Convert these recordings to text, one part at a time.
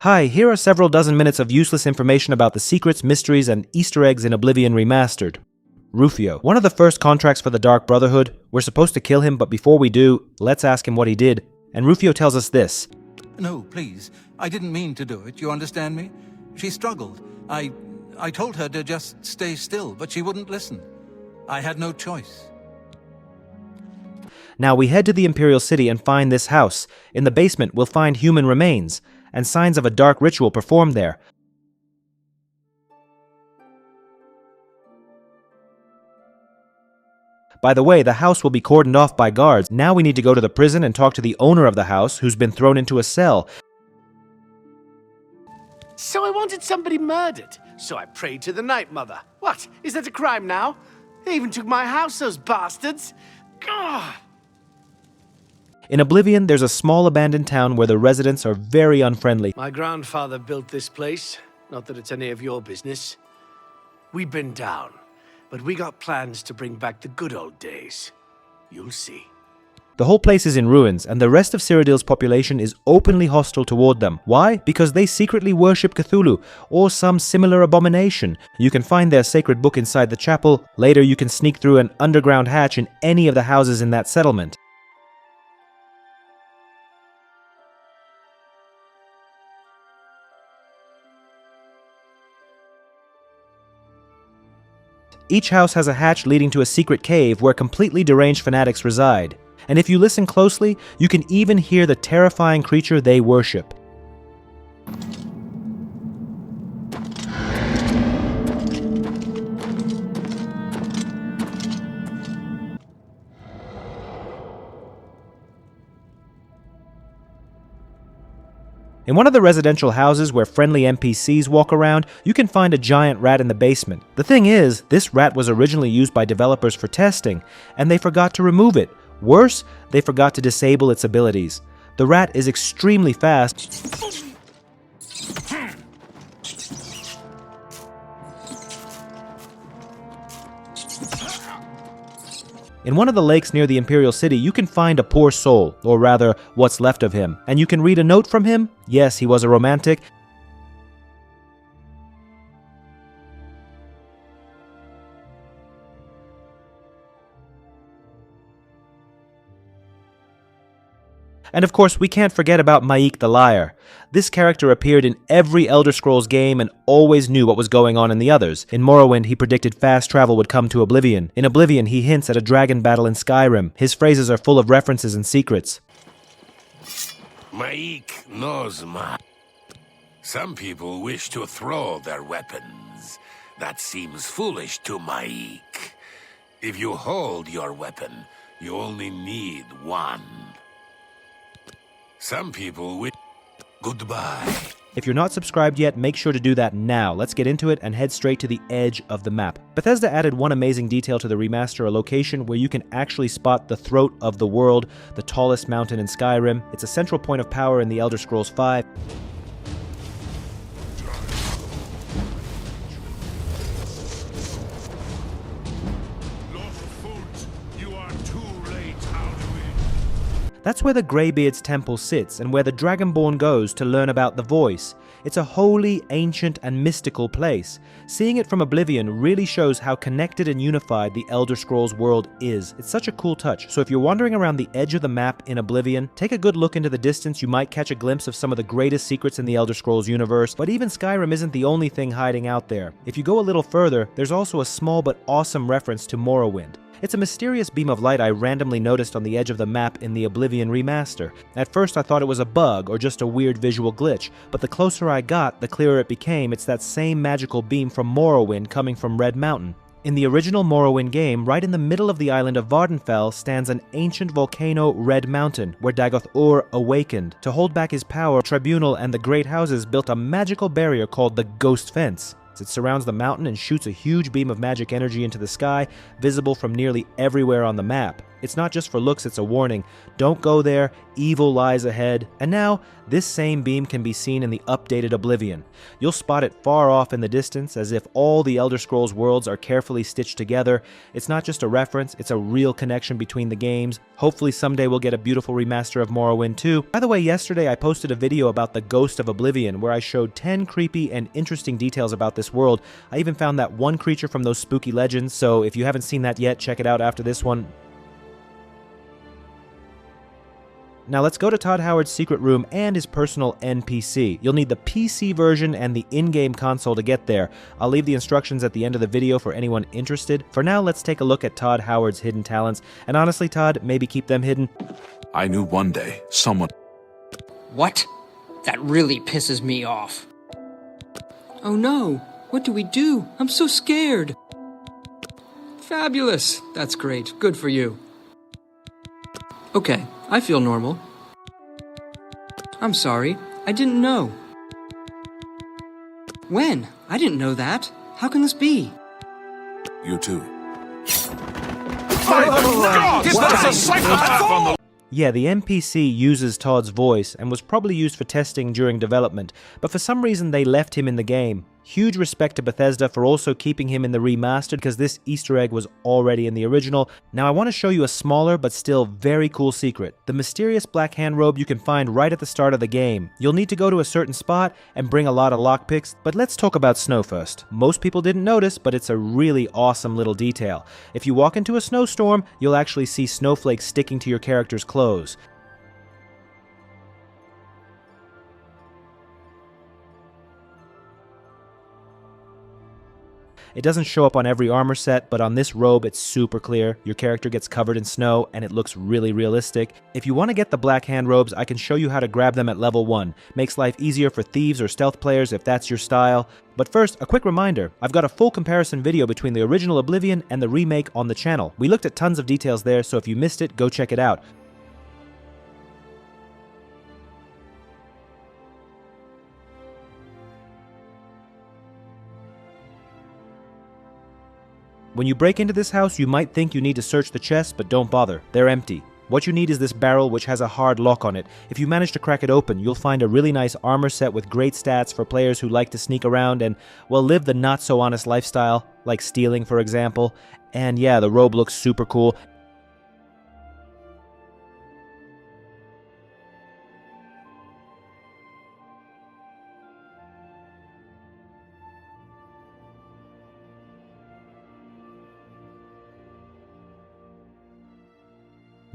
Hi, here are several dozen minutes of useless information about the secrets, mysteries, and Easter eggs in Oblivion Remastered. Rufio, one of the first contracts for the Dark Brotherhood. We're supposed to kill him, but before we do, let's ask him what he did. And Rufio tells us this. No, please. I didn't mean to do it, you understand me? She struggled. I told her to just stay still, but she wouldn't listen. I had no choice. Now we head to the Imperial City and find this house. In the basement, we'll find human remains, and signs of a dark ritual performed there. By the way, the house will be cordoned off by guards. Now we need to go to the prison and talk to the owner of the house, who's been thrown into a cell. So I wanted somebody murdered, so I prayed to the Night Mother. What? Is that a crime now? They even took my house, those bastards! Gah! In Oblivion, there's a small abandoned town where the residents are very unfriendly. My grandfather built this place. Not that it's any of your business. We've been down, but we got plans to bring back the good old days. You'll see. The whole place is in ruins, and the rest of Cyrodiil's population is openly hostile toward them. Why? Because they secretly worship Cthulhu, or some similar abomination. You can find their sacred book inside the chapel. Later, you can sneak through an underground hatch in any of the houses in that settlement. Each house has a hatch leading to a secret cave where completely deranged fanatics reside. And if you listen closely, you can even hear the terrifying creature they worship. In one of the residential houses where friendly NPCs walk around, you can find a giant rat in the basement. The thing is, this rat was originally used by developers for testing, and they forgot to remove it. Worse, they forgot to disable its abilities. The rat is extremely fast. In one of the lakes near the Imperial City, you can find a poor soul, or rather, what's left of him. And you can read a note from him. Yes, he was a romantic. And of course, we can't forget about Maik the Liar. This character appeared in every Elder Scrolls game and always knew what was going on in the others. In Morrowind, he predicted fast travel would come to Oblivion. In Oblivion, he hints at a dragon battle in Skyrim. His phrases are full of references and secrets. Maik knows much. Some people wish to throw their weapons. That seems foolish to Maik. If you hold your weapon, you only need one. Some people wish... Goodbye. If you're not subscribed yet, make sure to do that now. Let's get into it and head straight to the edge of the map. Bethesda added one amazing detail to the remaster, a location where you can actually spot the throat of the world, the tallest mountain in Skyrim. It's a central point of power in the Elder Scrolls V. That's where the Greybeard's temple sits and where the Dragonborn goes to learn about the voice. It's a holy, ancient, and mystical place. Seeing it from Oblivion really shows how connected and unified the Elder Scrolls world is. It's such a cool touch. So if you're wandering around the edge of the map in Oblivion, take a good look into the distance. You might catch a glimpse of some of the greatest secrets in the Elder Scrolls universe. But even Skyrim isn't the only thing hiding out there. If you go a little further, there's also a small but awesome reference to Morrowind. It's a mysterious beam of light I randomly noticed on the edge of the map in the Oblivion Remaster. At first I thought it was a bug or just a weird visual glitch, but the closer I got, the clearer it became. It's that same magical beam from Morrowind coming from Red Mountain. In the original Morrowind game, right in the middle of the island of Vardenfell stands an ancient volcano, Red Mountain, where Dagoth-Ur awakened. To hold back his power, Tribunal and the Great Houses built a magical barrier called the Ghost Fence. It surrounds the mountain and shoots a huge beam of magic energy into the sky, visible from nearly everywhere on the map. It's not just for looks, it's a warning. Don't go there, evil lies ahead, and now this same beam can be seen in the updated Oblivion. You'll spot it far off in the distance, as if all the Elder Scrolls worlds are carefully stitched together. It's not just a reference, it's a real connection between the games. Hopefully someday we'll get a beautiful remaster of Morrowind too. By the way, yesterday I posted a video about the Ghost of Oblivion, where I showed 10 creepy and interesting details about this world. I even found that one creature from those spooky legends, so if you haven't seen that yet, check it out after this one. Now let's go to Todd Howard's secret room and his personal NPC. You'll need the PC version and the in-game console to get there. I'll leave the instructions at the end of the video for anyone interested. For now, let's take a look at Todd Howard's hidden talents. And honestly, Todd, maybe keep them hidden. I knew one day someone... What? That really pisses me off. Oh no, what do we do? I'm so scared. Fabulous. That's great. Good for you. Okay, I feel normal. I'm sorry, I didn't know. When? I didn't know that. How can this be? You too. Yeah, the NPC uses Todd's voice and was probably used for testing during development, but for some reason they left him in the game. Huge respect to Bethesda for also keeping him in the remastered, because this Easter egg was already in the original. Now I want to show you a smaller but still very cool secret. The mysterious black hand robe you can find right at the start of the game. You'll need to go to a certain spot and bring a lot of lockpicks, but let's talk about snow first. Most people didn't notice, but it's a really awesome little detail. If you walk into a snowstorm, you'll actually see snowflakes sticking to your character's clothes. It doesn't show up on every armor set, but on this robe it's super clear. Your character gets covered in snow and it looks really realistic. If you want to get the black hand robes, I can show you how to grab them at level 1. Makes life easier for thieves or stealth players if that's your style. But first, a quick reminder, I've got a full comparison video between the original Oblivion and the remake on the channel. We looked at tons of details there, so if you missed it, go check it out. When you break into this house, you might think you need to search the chests, but don't bother. They're empty. What you need is this barrel, which has a hard lock on it. If you manage to crack it open, you'll find a really nice armor set with great stats for players who like to sneak around and, well, live the not-so-honest lifestyle, like stealing, for example. And yeah, the robe looks super cool.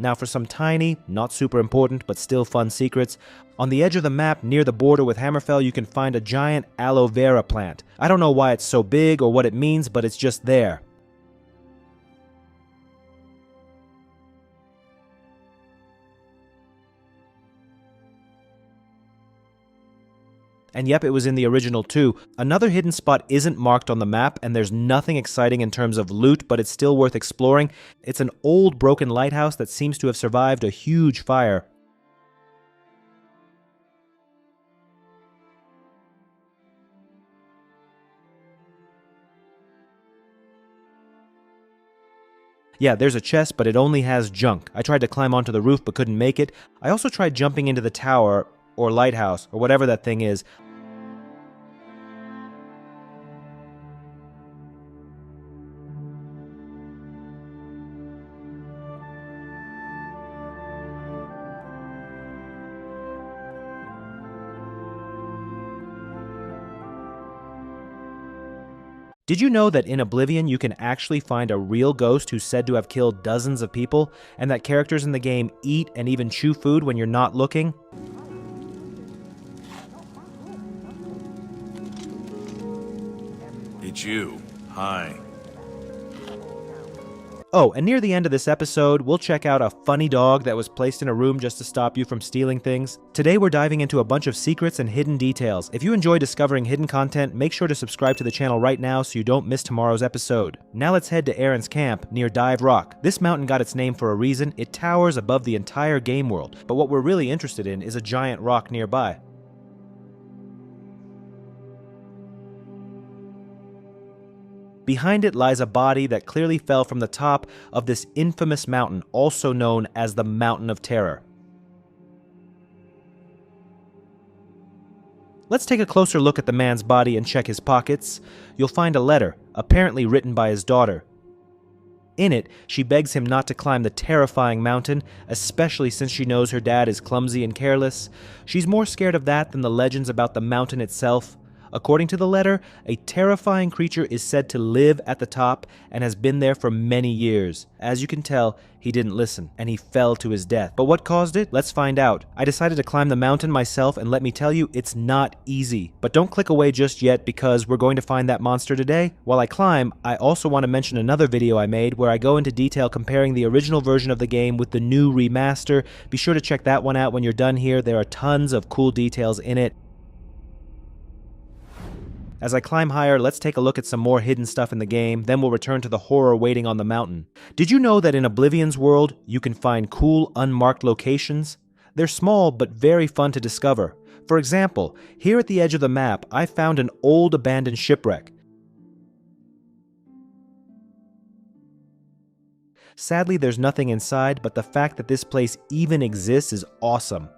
Now for some tiny, not super important, but still fun secrets. On the edge of the map near the border with Hammerfell, you can find a giant aloe vera plant. I don't know why it's so big or what it means, but it's just there. And yep, it was in the original too. Another hidden spot isn't marked on the map, and there's nothing exciting in terms of loot, but it's still worth exploring. It's an old broken lighthouse that seems to have survived a huge fire. Yeah, there's a chest, but it only has junk. I tried to climb onto the roof but couldn't make it. I also tried jumping into the tower, or lighthouse, or whatever that thing is. Did you know that in Oblivion you can actually find a real ghost who's said to have killed dozens of people, and that characters in the game eat and even chew food when you're not looking? It's you. Hi. Oh, and near the end of this episode, we'll check out a funny dog that was placed in a room just to stop you from stealing things. Today we're diving into a bunch of secrets and hidden details. If you enjoy discovering hidden content, make sure to subscribe to the channel right now so you don't miss tomorrow's episode. Now let's head to Aaron's camp near Dive Rock. This mountain got its name for a reason. It towers above the entire game world, but what we're really interested in is a giant rock nearby. Behind it lies a body that clearly fell from the top of this infamous mountain, also known as the Mountain of Terror. Let's take a closer look at the man's body and check his pockets. You'll find a letter, apparently written by his daughter. In it, she begs him not to climb the terrifying mountain, especially since she knows her dad is clumsy and careless. She's more scared of that than the legends about the mountain itself. According to the letter, a terrifying creature is said to live at the top and has been there for many years. As you can tell, he didn't listen, and he fell to his death. But what caused it? Let's find out. I decided to climb the mountain myself, and let me tell you, it's not easy. But don't click away just yet, because we're going to find that monster today. While I climb, I also want to mention another video I made where I go into detail comparing the original version of the game with the new remaster. Be sure to check that one out when you're done here. There are tons of cool details in it. As I climb higher, let's take a look at some more hidden stuff in the game, then we'll return to the horror waiting on the mountain. Did you know that in Oblivion's world, you can find cool, unmarked locations? They're small, but very fun to discover. For example, here at the edge of the map, I found an old abandoned shipwreck. Sadly, there's nothing inside, but the fact that this place even exists is awesome.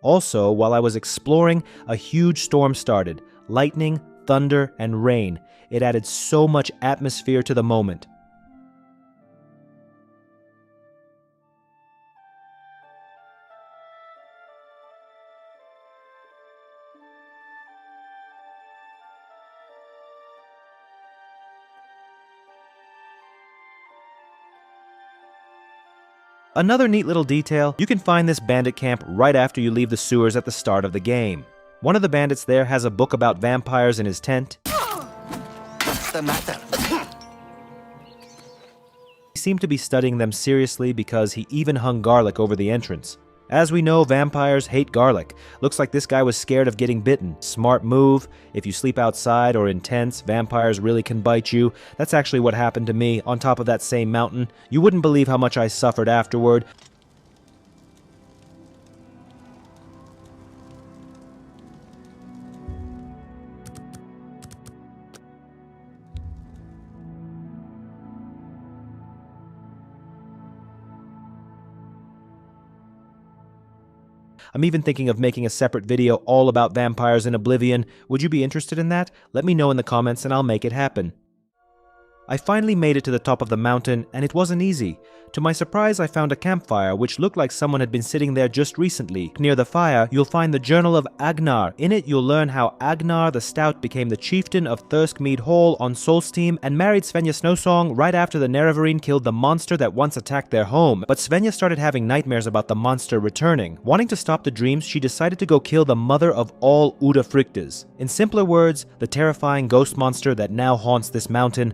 Also, while I was exploring, a huge storm started. Lightning, thunder, and rain. It added so much atmosphere to the moment. Another neat little detail, you can find this bandit camp right after you leave the sewers at the start of the game. One of the bandits there has a book about vampires in his tent. What's the matter? He seemed to be studying them seriously because he even hung garlic over the entrance. As we know, vampires hate garlic. Looks like this guy was scared of getting bitten. Smart move. If you sleep outside or in tents, vampires really can bite you. That's actually what happened to me on top of that same mountain. You wouldn't believe how much I suffered afterward. I'm even thinking of making a separate video all about vampires in Oblivion. Would you be interested in that? Let me know in the comments and I'll make it happen. I finally made it to the top of the mountain, and it wasn't easy. To my surprise, I found a campfire which looked like someone had been sitting there just recently. Near the fire, you'll find the Journal of Agnar. In it, you'll learn how Agnar the Stout became the chieftain of Thirskmead Hall on Solsteam and married Svenja Snowsong right after the Nerevarine killed the monster that once attacked their home. But Svenja started having nightmares about the monster returning. Wanting to stop the dreams, she decided to go kill the mother of all Udafrictas. In simpler words, the terrifying ghost monster that now haunts this mountain.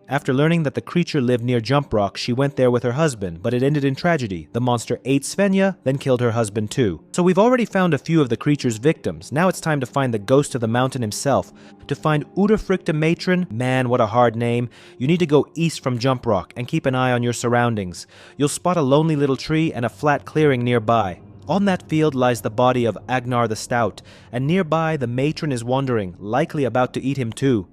After learning that the creature lived near Jump Rock, she went there with her husband, but it ended in tragedy. The monster ate Svenja, then killed her husband too. So we've already found a few of the creature's victims. Now it's time to find the ghost of the mountain himself. To find Udafricta Matron, man, what a hard name, you need to go east from Jump Rock and keep an eye on your surroundings. You'll spot a lonely little tree and a flat clearing nearby. On that field lies the body of Agnar the Stout, and nearby the matron is wandering, likely about to eat him too.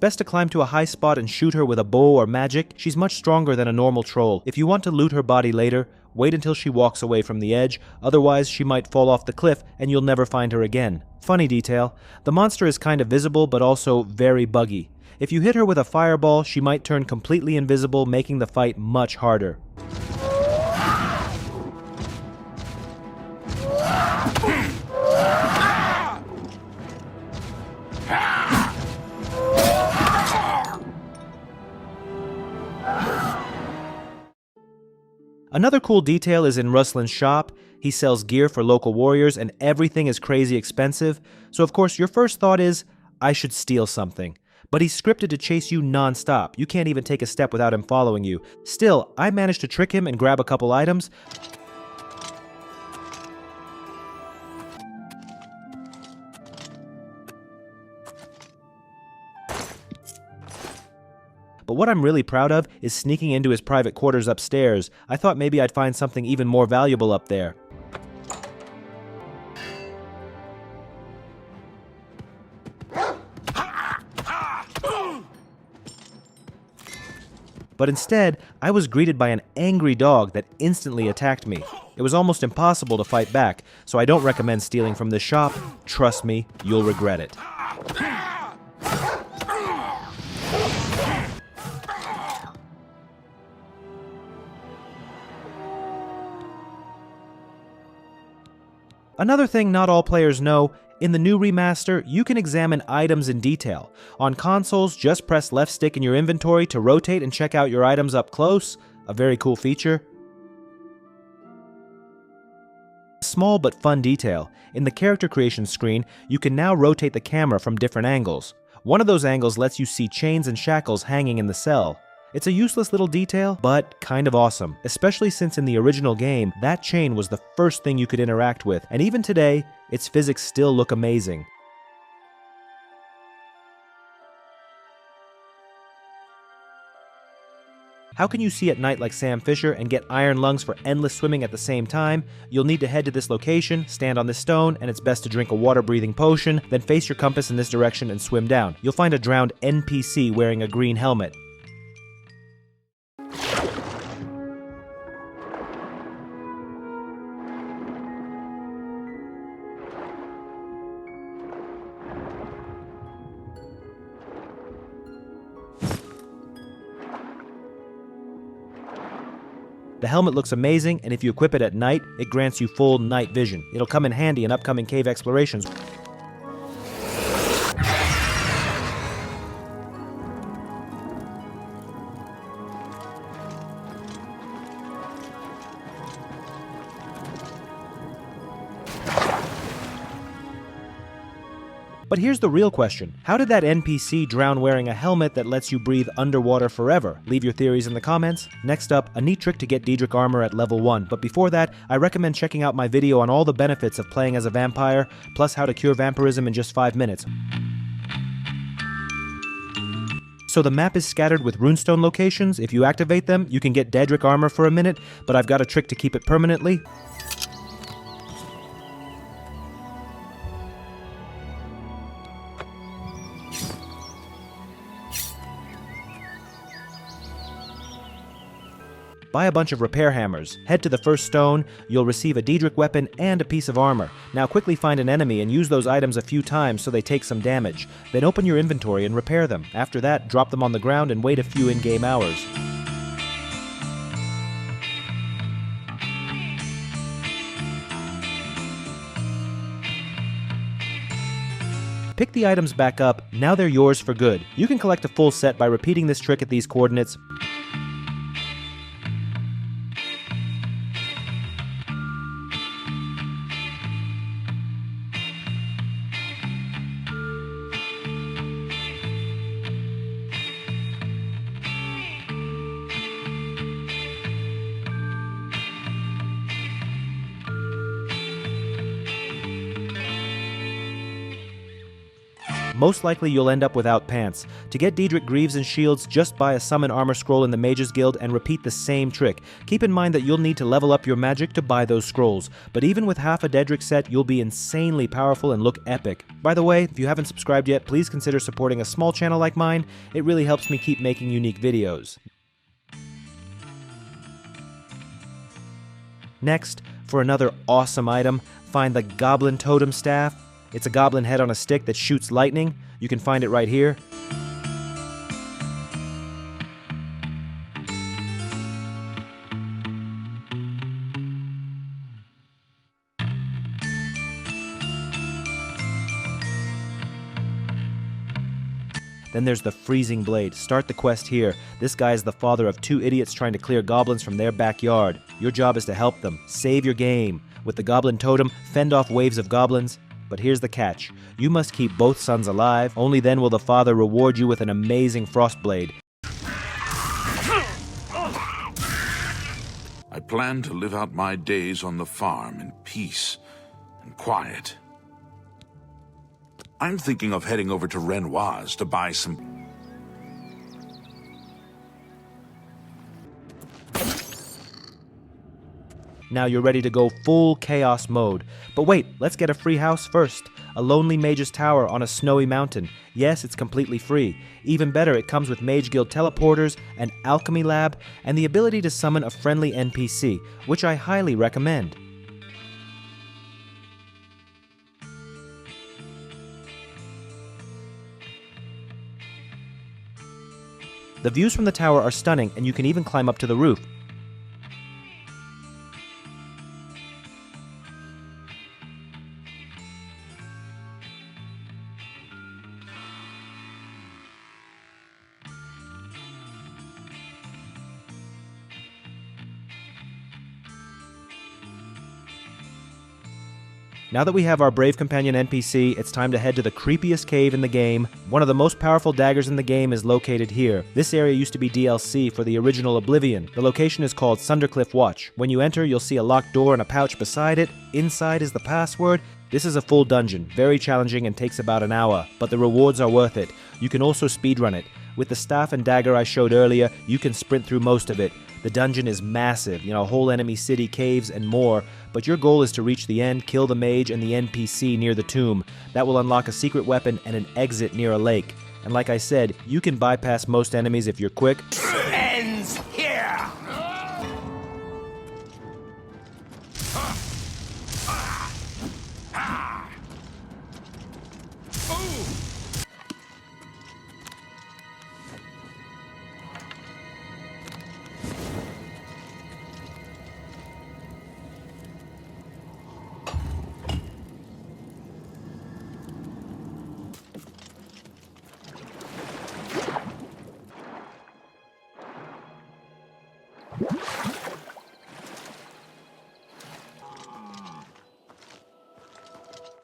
Best to climb to a high spot and shoot her with a bow or magic. She's much stronger than a normal troll. If you want to loot her body later, wait until she walks away from the edge, otherwise she might fall off the cliff and you'll never find her again. Funny detail, the monster is kind of visible but also very buggy. If you hit her with a fireball, she might turn completely invisible, making the fight much harder. Another cool detail is in Ruslan's shop. He sells gear for local warriors and everything is crazy expensive. So of course your first thought is, I should steal something. But he's scripted to chase you non-stop. You can't even take a step without him following you. Still, I managed to trick him and grab a couple items. But what I'm really proud of is sneaking into his private quarters upstairs. I thought maybe I'd find something even more valuable up there. But instead, I was greeted by an angry dog that instantly attacked me. It was almost impossible to fight back, so I don't recommend stealing from this shop. Trust me, you'll regret it. Another thing not all players know, in the new remaster, you can examine items in detail. On consoles, just press left stick in your inventory to rotate and check out your items up close. A very cool feature. Small but fun detail. In the character creation screen, you can now rotate the camera from different angles. One of those angles lets you see chains and shackles hanging in the cell. It's a useless little detail, but kind of awesome, especially since in the original game, that chain was the first thing you could interact with, and even today, its physics still look amazing. How can you see at night like Sam Fisher and get iron lungs for endless swimming at the same time? You'll need to head to this location, stand on this stone, and it's best to drink a water-breathing potion, then face your compass in this direction and swim down. You'll find a drowned NPC wearing a green helmet. The helmet looks amazing, and if you equip it at night, it grants you full night vision. It'll come in handy in upcoming cave explorations. But here's the real question. How did that NPC drown wearing a helmet that lets you breathe underwater forever? Leave your theories in the comments. Next up, a neat trick to get Daedric armor at level 1. But before that, I recommend checking out my video on all the benefits of playing as a vampire, plus how to cure vampirism in just 5 minutes. So the map is scattered with runestone locations. If you activate them, you can get Daedric armor for a minute, but I've got a trick to keep it permanently. Buy a bunch of repair hammers, head to the first stone, you'll receive a Daedric weapon and a piece of armor. Now quickly find an enemy and use those items a few times so they take some damage. Then open your inventory and repair them. After that, drop them on the ground and wait a few in-game hours. Pick the items back up, now they're yours for good. You can collect a full set by repeating this trick at these coordinates. Most likely you'll end up without pants. To get Daedric greaves and shields, just buy a summon armor scroll in the Mages Guild and repeat the same trick. Keep in mind that you'll need to level up your magic to buy those scrolls, but even with half a Daedric set, you'll be insanely powerful and look epic. By the way, if you haven't subscribed yet, please consider supporting a small channel like mine. It really helps me keep making unique videos. Next, for another awesome item, find the Goblin Totem Staff. It's a goblin head on a stick that shoots lightning. You can find it right here. Then there's the Freezing Blade. Start the quest here. This guy is the father of 2 idiots trying to clear goblins from their backyard. Your job is to help them. Save your game. With the Goblin Totem, fend off waves of goblins. But here's the catch. You must keep both sons alive. Only then will the father reward you with an amazing Frostblade. I plan to live out my days on the farm in peace and quiet. I'm thinking of heading over to Renoir's to buy some... Now you're ready to go full chaos mode. But wait, let's get a free house first. A lonely mage's tower on a snowy mountain. Yes, it's completely free. Even better, it comes with Mage Guild teleporters, an alchemy lab, and the ability to summon a friendly NPC, which I highly recommend. The views from the tower are stunning, and you can even climb up to the roof. Now that we have our brave companion NPC, it's time to head to the creepiest cave in the game. One of the most powerful daggers in the game is located here. This area used to be DLC for the original Oblivion. The location is called Sundercliff Watch. When you enter, you'll see a locked door and a pouch beside it. Inside is the password. This is a full dungeon, very challenging and takes about an hour, but the rewards are worth it. You can also speedrun it. With the staff and dagger I showed earlier, you can sprint through most of it. The dungeon is massive, a whole enemy city, caves, and more, but your goal is to reach the end, kill the mage and the NPC near the tomb. That will unlock a secret weapon and an exit near a lake. And like I said, you can bypass most enemies if you're quick. Ends here!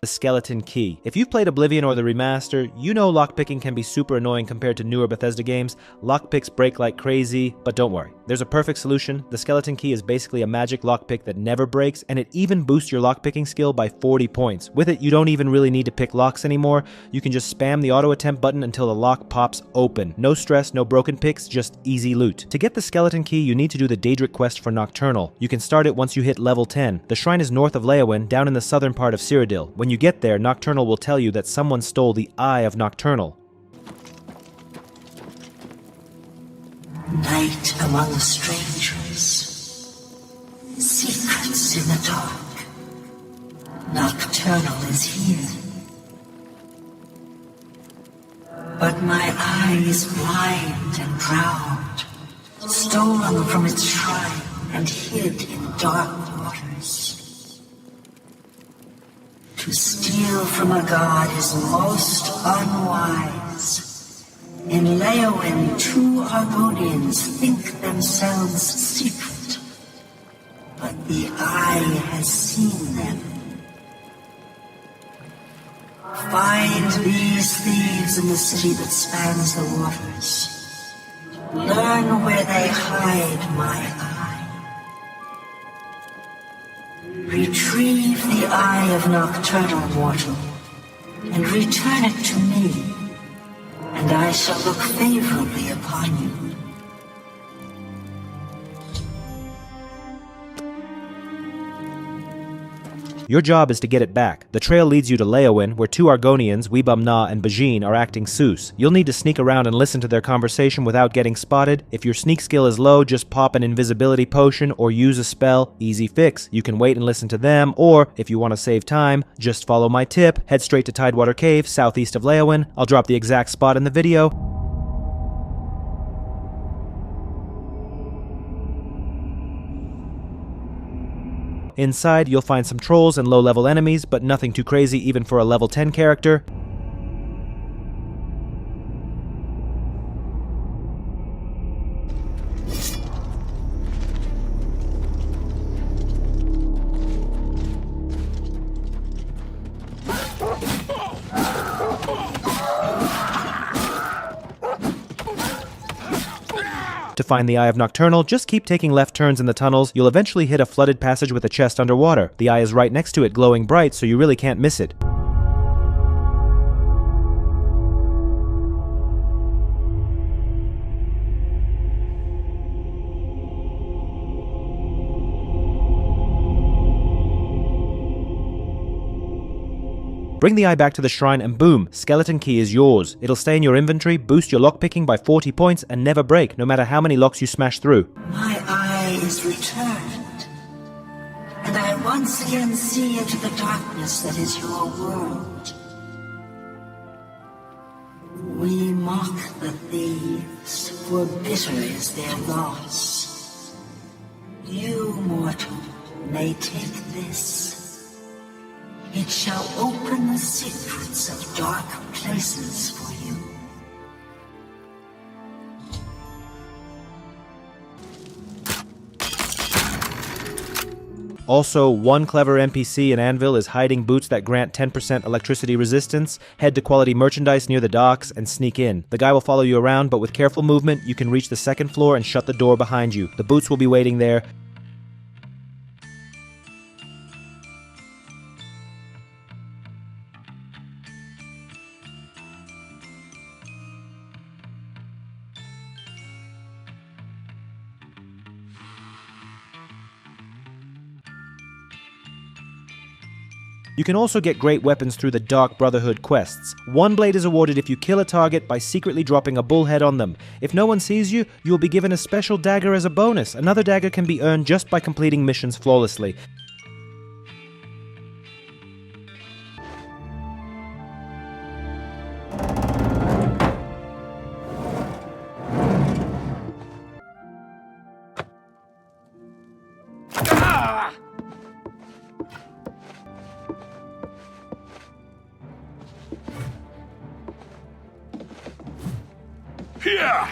The skeleton key. If you've played Oblivion or the remaster, you know lockpicking can be super annoying compared to newer Bethesda games. Lockpicks break like crazy, but don't worry. There's a perfect solution. The skeleton key is basically a magic lockpick that never breaks, and it even boosts your lockpicking skill by 40 points. With it, you don't even really need to pick locks anymore. You can just spam the auto attempt button until the lock pops open. No stress, no broken picks, just easy loot. To get the skeleton key, you need to do the Daedric quest for Nocturnal. You can start it once you hit level 10. The shrine is north of Leyawiin, down in the southern part of Cyrodiil. When you get there, Nocturnal will tell you that someone stole the Eye of Nocturnal. Night among the strangers, secrets in the dark. Nocturnal is here. But my eye is blind and proud, stolen from its shrine and hid in dark waters. To steal from a god is most unwise. In Leyawiin, 2 Argonians think themselves secret, but the Eye has seen them. Find these thieves in the city that spans the waters. Learn where they hide my eye. Retrieve the Eye of Nocturnal, mortal, and return it to me, and I shall look favorably upon you. Your job is to get it back. The trail leads you to Leyawiin, where 2 Argonians, Weebum-Na and Bajin, are acting Seuss. You'll need to sneak around and listen to their conversation without getting spotted. If your sneak skill is low, just pop an invisibility potion or use a spell. Easy fix. You can wait and listen to them, or, if you want to save time, just follow my tip. Head straight to Tidewater Cave, southeast of Leyawiin. I'll drop the exact spot in the video. Inside, you'll find some trolls and low-level enemies, but nothing too crazy even for a level 10 character. To find the Eye of Nocturnal, just keep taking left turns in the tunnels. You'll eventually hit a flooded passage with a chest underwater. The eye is right next to it, glowing bright, so you really can't miss it. Bring the eye back to the shrine and boom, skeleton key is yours. It'll stay in your inventory, boost your lockpicking by 40 points, and never break, no matter how many locks you smash through. My eye is returned, and I once again see into the darkness that is your world. We mock the thieves, for bitter is their loss. You, mortal, may take this. It shall open the secrets of dark places for you. Also, one clever NPC in Anvil is hiding boots that grant 10% electricity resistance. Head to quality merchandise near the docks and sneak in. The guy will follow you around, but with careful movement, you can reach the second floor and shut the door behind you. The boots will be waiting there. You can also get great weapons through the Dark Brotherhood quests. One blade is awarded if you kill a target by secretly dropping a bullhead on them. If no one sees you, you will be given a special dagger as a bonus. Another dagger can be earned just by completing missions flawlessly. Here!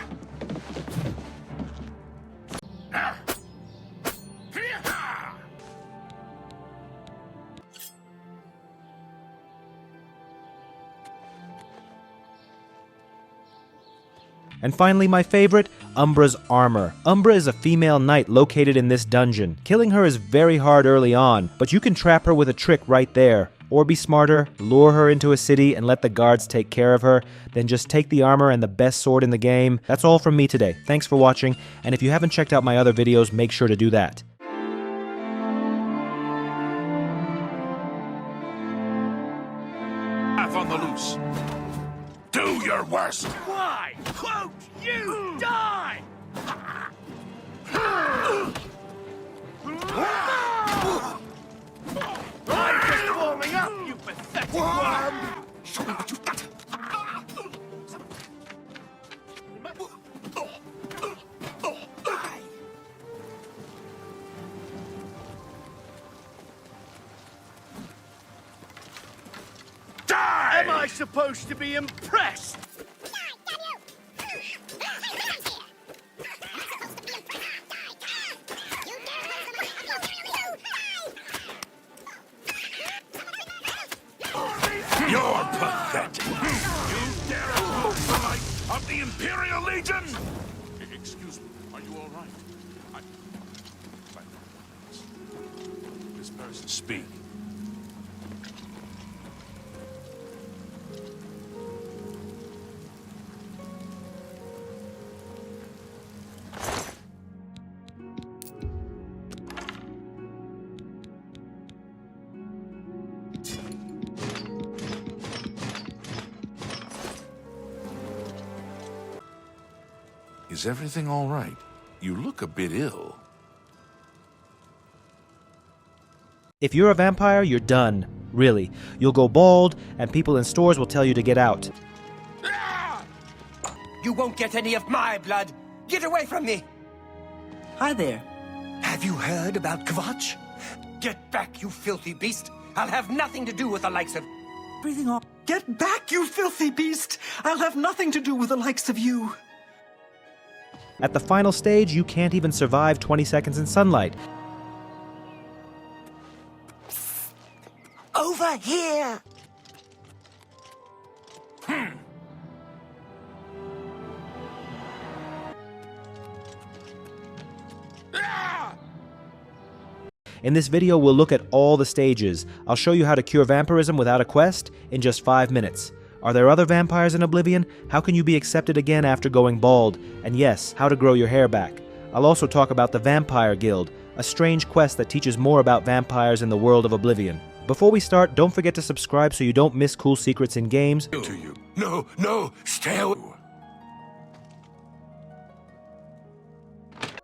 And finally, my favorite, Umbra's armor. Umbra is a female knight located in this dungeon. Killing her is very hard early on, but you can trap her with a trick right there. Or be smarter, lure her into a city and let the guards take care of her, then just take the armor and the best sword in the game. That's all from me today. Thanks for watching, and if you haven't checked out my other videos, make sure to do that. On the loose. Do your worst! Why won't you die? I'm just warming up, you pathetic worm! Show me what you've got! Die! Am I supposed to be impressed? You're pathetic! You dare oppose the might of the Imperial Legion? Excuse me, are you all right? This person. Speak. Is everything all right? You look a bit ill. If you're a vampire, you're done. Really. You'll go bald, and people in stores will tell you to get out. You won't get any of my blood. Get away from me. Hi there. Have you heard about Kvatch? Get back, you filthy beast. I'll have nothing to do with the likes of... Breathing off. Get back, you filthy beast! I'll have nothing to do with the likes of you. At the final stage, you can't even survive 20 seconds in sunlight. Over here! In this video, we'll look at all the stages. I'll show you how to cure vampirism without a quest in just 5 minutes. Are there other vampires in Oblivion? How can you be accepted again after going bald? And yes, how to grow your hair back. I'll also talk about the Vampire Guild, a strange quest that teaches more about vampires in the world of Oblivion. Before we start, don't forget to subscribe so you don't miss cool secrets in games. To you. No, stay away.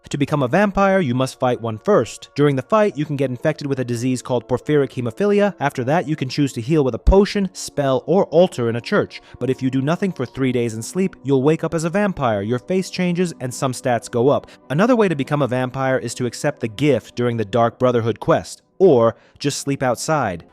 To become a vampire, you must fight one first. During the fight, you can get infected with a disease called porphyric hemophilia. After that, you can choose to heal with a potion, spell, or altar in a church. But if you do nothing for 3 days and sleep, you'll wake up as a vampire, your face changes, and some stats go up. Another way to become a vampire is to accept the gift during the Dark Brotherhood quest, or just sleep outside.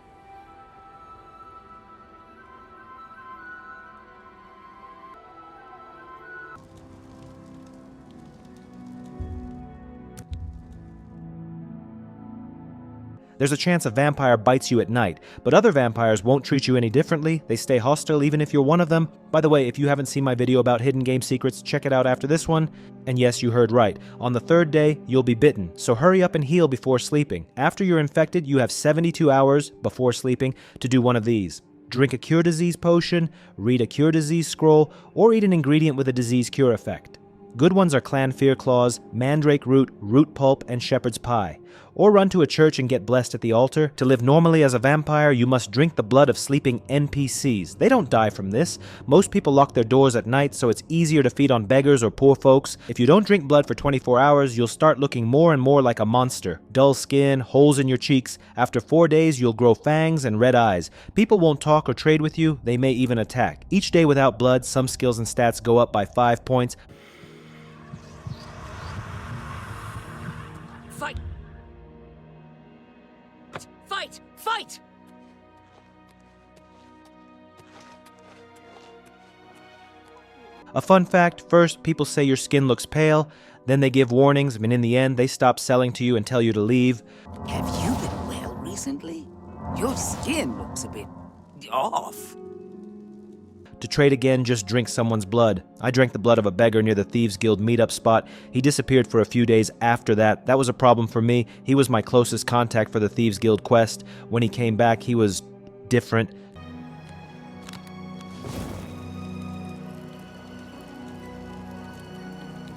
There's a chance a vampire bites you at night, but other vampires won't treat you any differently. They stay hostile even if you're one of them. By the way, if you haven't seen my video about hidden game secrets, check it out after this one. And yes, you heard right. On the 3rd day, you'll be bitten, so hurry up and heal before sleeping. After you're infected, you have 72 hours before sleeping to do one of these. Drink a cure disease potion, read a cure disease scroll, or eat an ingredient with a disease cure effect. Good ones are clan fear claws, mandrake root, root pulp, and shepherd's pie. Or run to a church and get blessed at the altar. To live normally as a vampire, you must drink the blood of sleeping NPCs. They don't die from this. Most people lock their doors at night, so it's easier to feed on beggars or poor folks. If you don't drink blood for 24 hours, you'll start looking more and more like a monster. Dull skin, holes in your cheeks. After 4 days, you'll grow fangs and red eyes. People won't talk or trade with you. They may even attack. Each day without blood, some skills and stats go up by 5 points. Fight! Fight! Fight! A fun fact, first, people say your skin looks pale, then they give warnings, and in the end, they stop selling to you and tell you to leave. Have you been well recently? Your skin looks a bit off. To trade again, just drink someone's blood. I drank the blood of a beggar near the Thieves Guild meetup spot. He disappeared for a few days after that. That was a problem for me. He was my closest contact for the Thieves Guild quest. When he came back, he was different.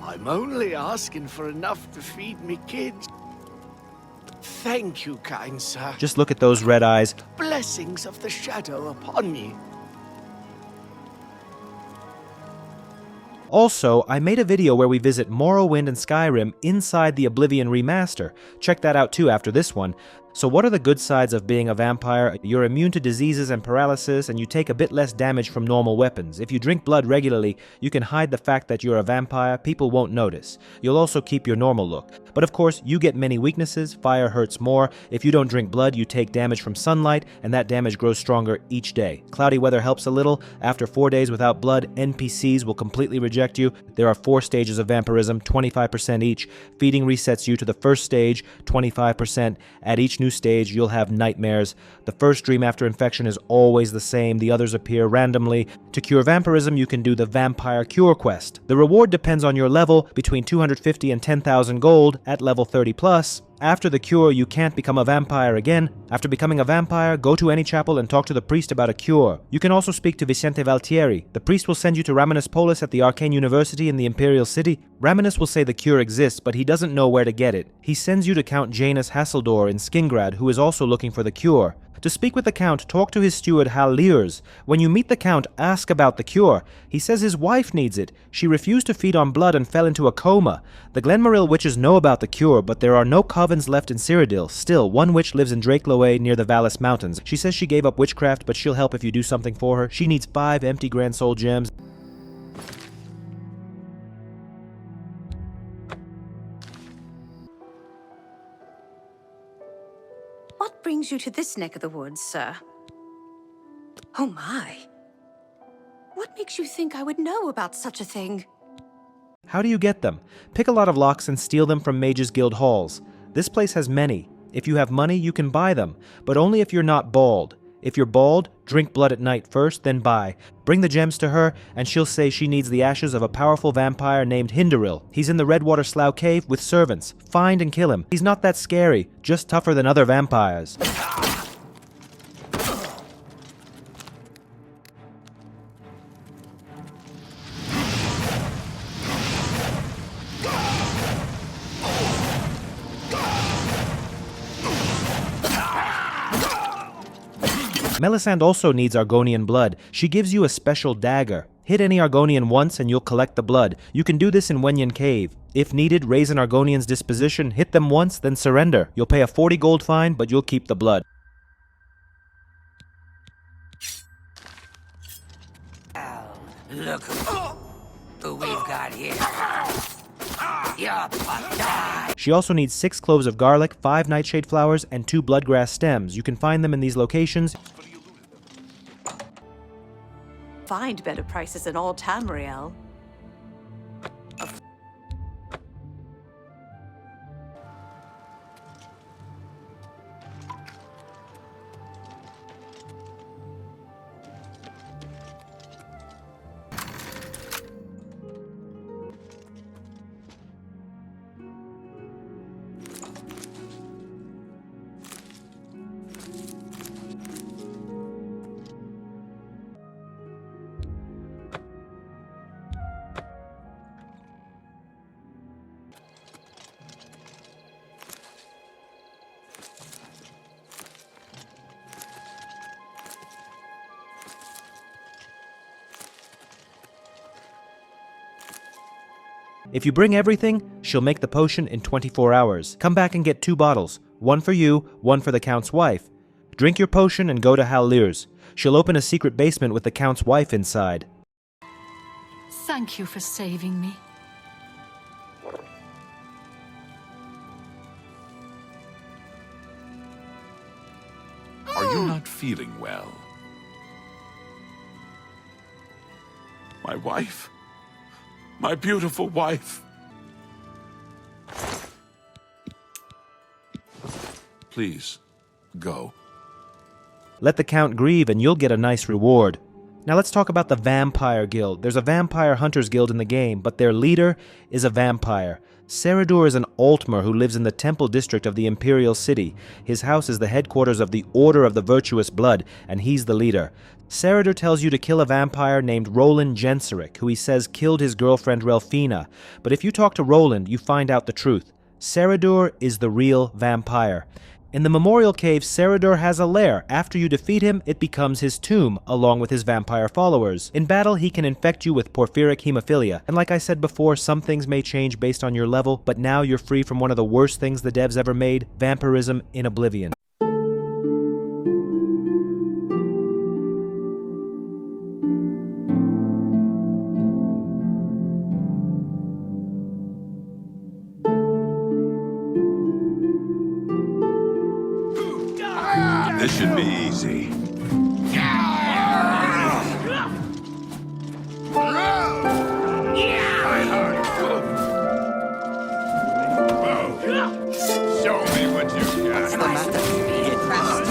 I'm only asking for enough to feed me kids. Thank you, kind sir. Just look at those red eyes. Blessings of the shadow upon ye. Also, I made a video where we visit Morrowind and Skyrim inside the Oblivion Remaster. Check that out too after this one. So what are the good sides of being a vampire? You're immune to diseases and paralysis, and you take a bit less damage from normal weapons. If you drink blood regularly, you can hide the fact that you're a vampire. People won't notice. You'll also keep your normal look. But of course, you get many weaknesses. Fire hurts more. If you don't drink blood, you take damage from sunlight, and that damage grows stronger each day. Cloudy weather helps a little. After 4 days without blood, NPCs will completely reject you. There are 4 stages of vampirism, 25% each. Feeding resets you to the first stage, 25%. At each new stage, you'll have nightmares. The first dream after infection is always the same. The others appear randomly. To cure vampirism, you can do the Vampire Cure quest. The reward depends on your level, between 250 and 10,000 gold at level 30 plus. After the cure, you can't become a vampire again. After becoming a vampire, go to any chapel and talk to the priest about a cure. You can also speak to Vicente Valtieri. The priest will send you to Raminus Polis at the Arcane University in the Imperial City. Raminus will say the cure exists, but he doesn't know where to get it. He sends you to Count Janus Hasseldor in Skingrad, who is also looking for the cure. To speak with the Count, talk to his steward Hal Lears. When you meet the Count, ask about the cure. He says his wife needs it. She refused to feed on blood and fell into a coma. The Glenmoril witches know about the cure, but there are no covens left in Cyrodiil. Still, one witch lives in Drakeloe near the Vallis Mountains. She says she gave up witchcraft, but she'll help if you do something for her. She needs 5 empty Grand Soul gems. What brings you to this neck of the woods, sir? Oh my. What makes you think I would know about such a thing? How do you get them? Pick a lot of locks and steal them from Mages Guild halls. This place has many. If you have money, you can buy them, but only if you're not bald. If you're bald, drink blood at night first, then buy. Bring the gems to her, and she'll say she needs the ashes of a powerful vampire named Hinderil. He's in the Redwater Slough Cave with servants. Find and kill him. He's not that scary, just tougher than other vampires. Melisande also needs Argonian blood. She gives you a special dagger. Hit any Argonian once and you'll collect the blood. You can do this in Wenyan Cave. If needed, raise an Argonian's disposition, hit them once, then surrender. You'll pay a 40 gold fine, but you'll keep the blood. Look who we've got here. Your butt died. She also needs 6 cloves of garlic, 5 nightshade flowers, and 2 bloodgrass stems. You can find them in these locations. Find better prices in all Tamriel. If you bring everything, she'll make the potion in 24 hours. Come back and get 2 bottles. One for you, one for the Count's wife. Drink your potion and go to Hal'Lir's. She'll open a secret basement with the Count's wife inside. Thank you for saving me. Are you not feeling well? My wife? My beautiful wife? Please, go. Let the Count grieve and you'll get a nice reward. Now let's talk about the Vampire Guild. There's a Vampire Hunters Guild in the game, but their leader is a vampire. Saradur is an Altmer who lives in the Temple District of the Imperial City. His house is the headquarters of the Order of the Virtuous Blood, and he's the leader. Saradur tells you to kill a vampire named Roland Genseric, who he says killed his girlfriend Relfina. But if you talk to Roland, you find out the truth. Saradur is the real vampire. In the Memorial Cave, Saradur has a lair. After you defeat him, it becomes his tomb, along with his vampire followers. In battle, he can infect you with porphyric hemophilia. And like I said before, some things may change based on your level, but now you're free from one of the worst things the devs ever made, vampirism in Oblivion. This should be easy. Show me what you got. What's the matter? Be impressed.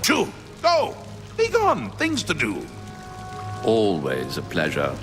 Shoo! Go! Be gone! Things to do. Always a pleasure.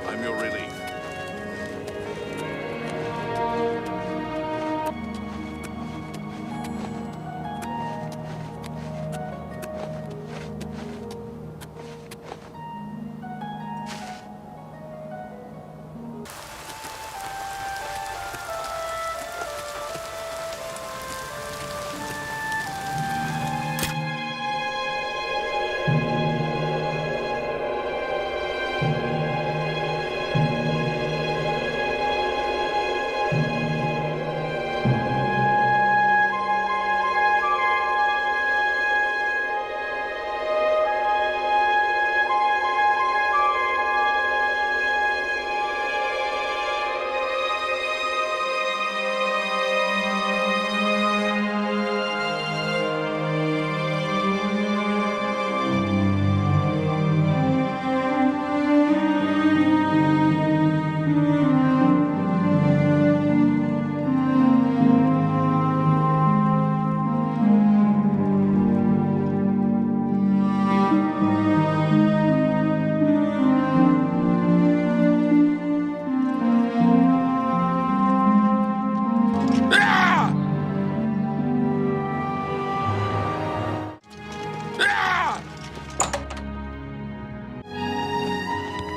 I'm your relief.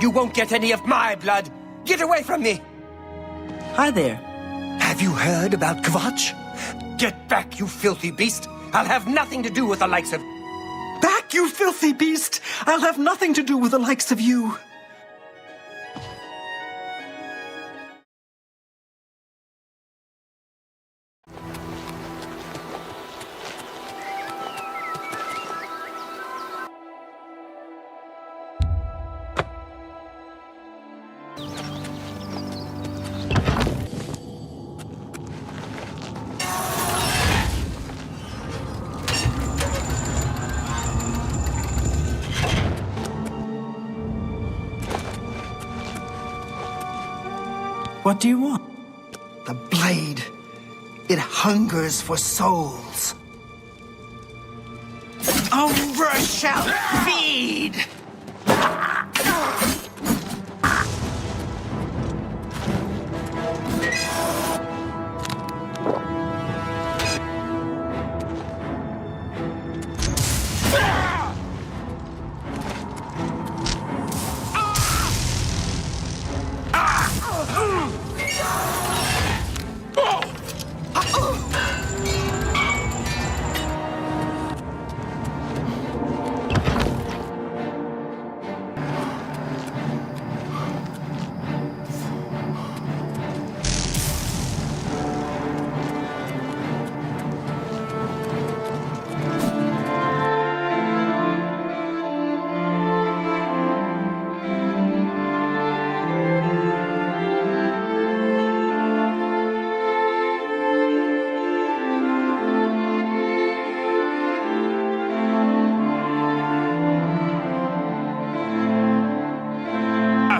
You won't get any of my blood! Get away from me! Hi there. Have you heard about Kvatch? Get back, you filthy beast! I'll have nothing to do with the likes of... Back, you filthy beast! I'll have nothing to do with the likes of you. What do you want? The blade. It hungers for souls. Umbra shall feed!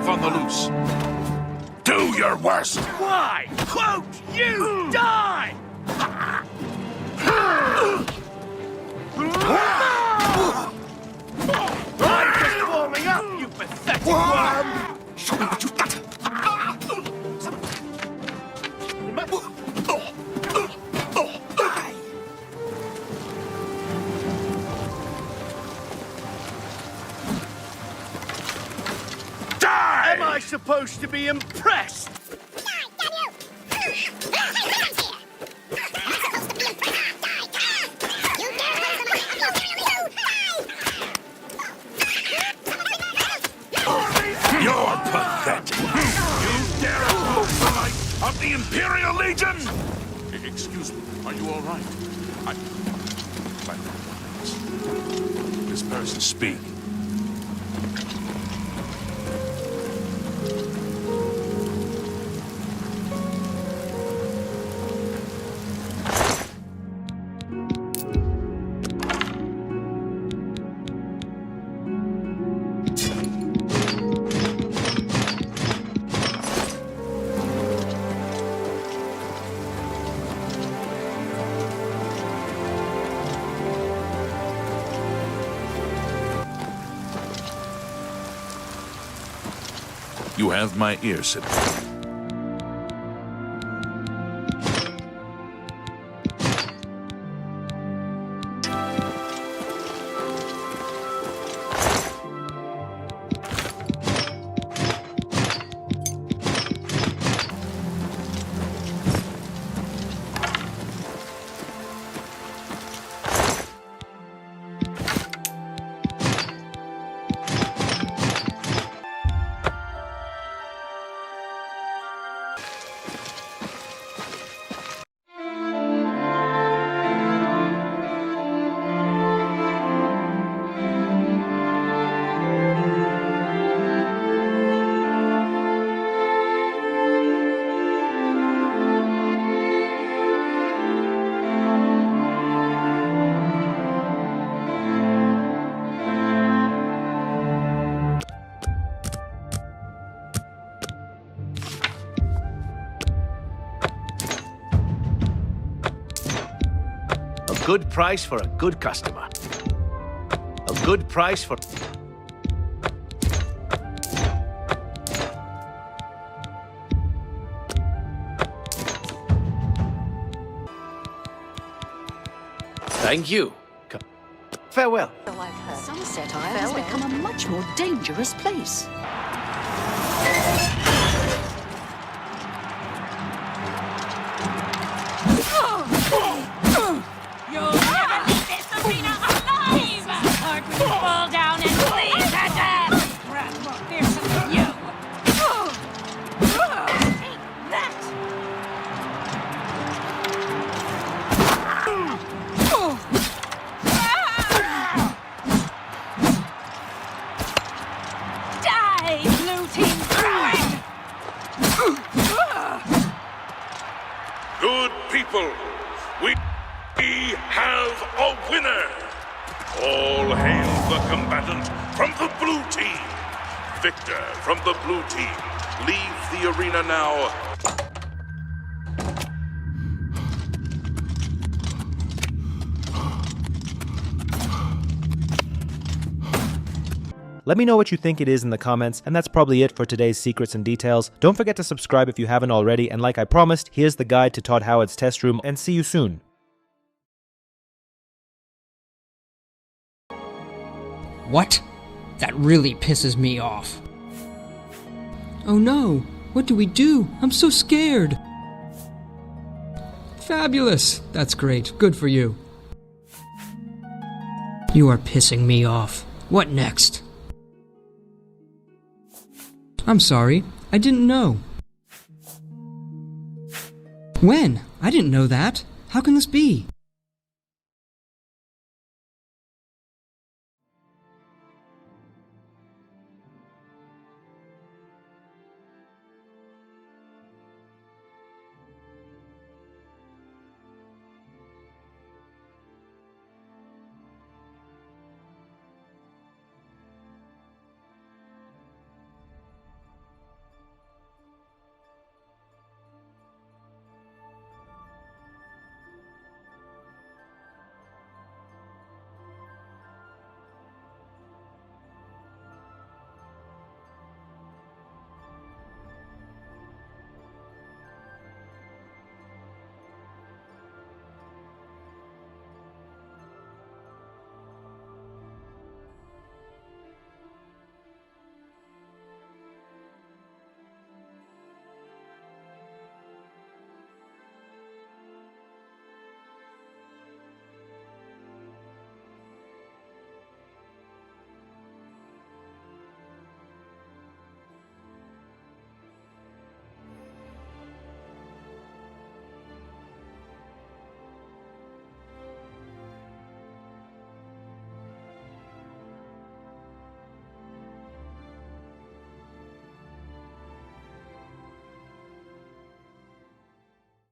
On the loose. Do your worst. Why won't you die? I'm just warming up, you pathetic worm! Show me what you've got. Am I supposed to be impressed? Imperial Legion! Excuse me, are you all right? This person speak. You have my ear, citizen. A good price for a good customer. A good price for... Thank you. Farewell. Sunset Isle has become a much more dangerous place. You'll never leave this arena alive! Or will you fall down and bleed to death? Crap more fearsome than you! Take that! Die, blue team throwing! Good people, we have a winner! All hail the combatant from the blue team! Victor from the blue team, leave the arena now. Let me know what you think it is in the comments, and that's probably it for today's Secrets and Details. Don't forget to subscribe if you haven't already, and like I promised, here's the guide to Todd Howard's test room, and see you soon. What? That really pisses me off. Oh no! What do we do? I'm so scared! Fabulous! That's great. Good for you. You are pissing me off. What next? I'm sorry. I didn't know. When? I didn't know that. How can this be?